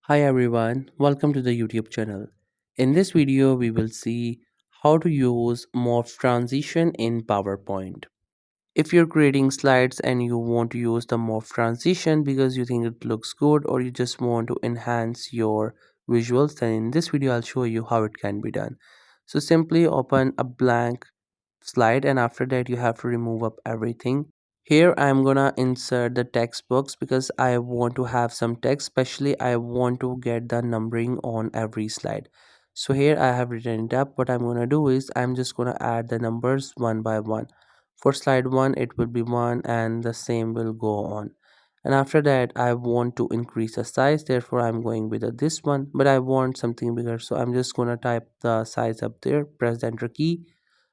Hi everyone, welcome to the YouTube channel. In this video, we will see how to use Morph Transition in PowerPoint. If you're creating slides and you want to use the Morph Transition because you think it looks good or you just want to enhance your visuals, then in this video, I'll show you how it can be done. So simply open a blank slide and after that you have to remove up everything. Here I'm gonna insert the text box because I want to have some text, especially I want to get the numbering on every slide. So here I have written it up. What I'm gonna do is I'm just gonna add the numbers one by one. For slide 1 it will be 1 and the same will go on. And after that I want to increase the size, therefore I'm going with this one, but I want something bigger, so I'm just gonna type the size up there, press the enter key.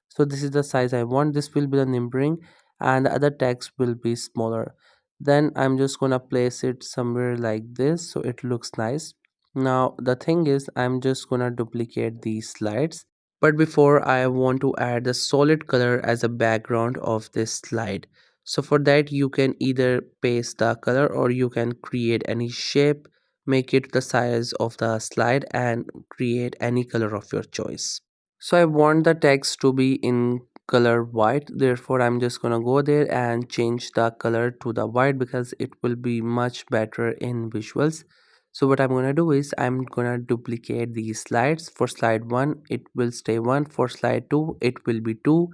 So this is the size I want. This will be the numbering and the other text will be smaller. Then I'm just gonna place it somewhere like this so it looks nice. Now the thing is I'm just gonna duplicate these slides, but before I want to add the solid color as a background of this slide. So for that you can either paste the color or you can create any shape, make it the size of the slide and create any color of your choice. So I want the text to be in color white, therefore I'm just gonna go there and change the color to the white because it will be much better in visuals. So what I'm gonna do is I'm gonna duplicate these slides. For slide 1 it will stay 1, for slide 2 it will be 2,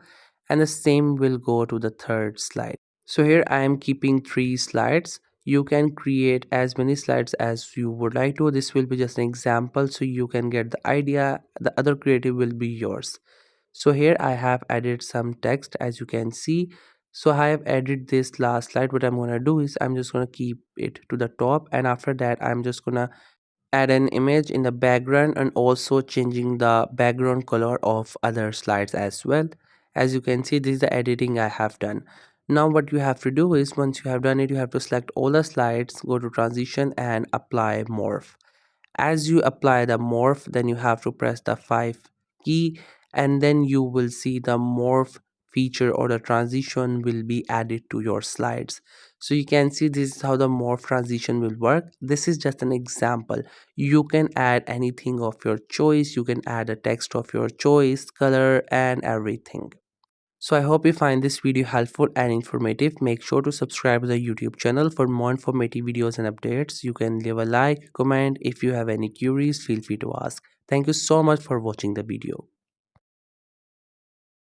and the same will go to the third slide. So here I am keeping 3 slides. You can create as many slides as you would like to. This will be just an example so you can get the idea. The other creative will be yours. So here I have added some text as you can see. So I have added this last slide. What I'm going to do is I'm just going to keep it to the top, and after that I'm just going to add an image in the background and also changing the background color of other slides as well. As you can see, this is the editing I have done. Now what you have to do is once you have done it, you have to select all the slides, go to transition and apply morph. As you apply the morph, then you have to press the 5 key and then you will see the morph feature or the transition will be added to your slides. So you can see this is how the morph transition will work. This is just an example. You can add anything of your choice, you can add a text of your choice, color and everything. So I hope you find this video helpful and informative. Make sure to subscribe to the YouTube channel for more informative videos and updates. You can leave a like, comment. If you have any queries, feel free to ask. Thank you so much for watching the video.